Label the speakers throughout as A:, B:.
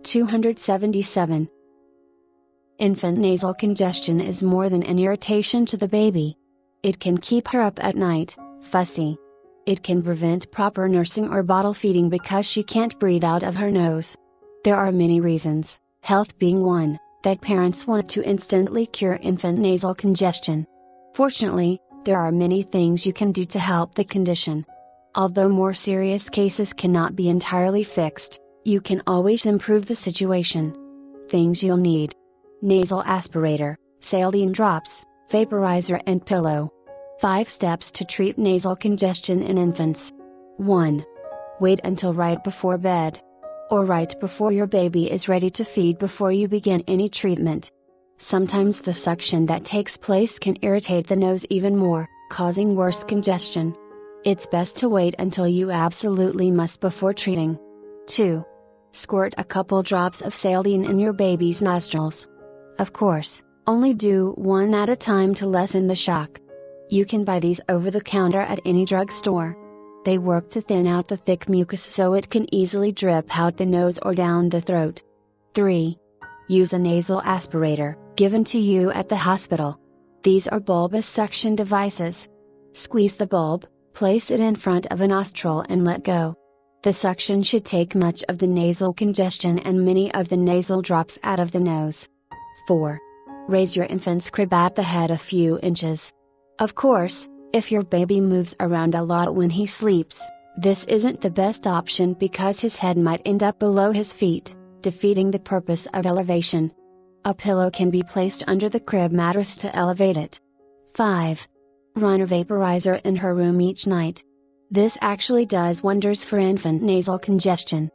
A: 277. Infant nasal congestion is more than an irritation to the baby. It can keep her up at night, fussy. It can prevent proper nursing or bottle feeding because she can't breathe out of her nose. There are many reasons, health being one, that parents want to instantly cure infant nasal congestion. Fortunately, there are many things you can do to help the condition. Although more serious cases cannot be entirely fixed, you can always improve the situation. Things you'll need: nasal aspirator, saline drops, vaporizer and pillow. 5 steps to treat nasal congestion in infants. 1. Wait until right before bed, or right before your baby is ready to feed before you begin any treatment. Sometimes the suction that takes place can irritate the nose even more, causing worse congestion. It's best to wait until you absolutely must before treating. 2. Squirt a couple drops of saline in your baby's nostrils. Of course, only do one at a time to lessen the shock. You can buy these over the counter at any drugstore. They work to thin out the thick mucus so it can easily drip out the nose or down the throat. 3. Use a nasal aspirator, given to you at the hospital. These are bulbous suction devices. Squeeze the bulb, place it in front of a nostril and let go. The suction should take much of the nasal congestion and many of the nasal drops out of the nose. 4. Raise your infant's crib at the head a few inches. Of course, if your baby moves around a lot when he sleeps, this isn't the best option because his head might end up below his feet, defeating the purpose of elevation. A pillow can be placed under the crib mattress to elevate it. 5. Run a vaporizer in her room each night. This actually does wonders for infant nasal congestion.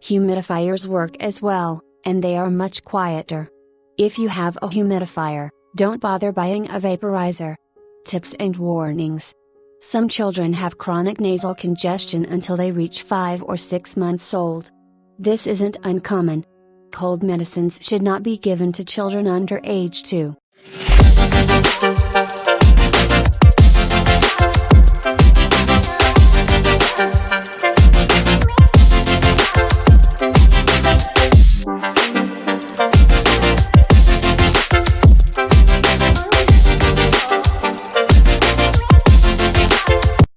A: Humidifiers work as well, and they are much quieter. If you have a humidifier, don't bother buying a vaporizer. Tips and warnings. Some children have chronic nasal congestion until they reach 5 or 6 months old. This isn't uncommon. Cold medicines should not be given to children under age 2.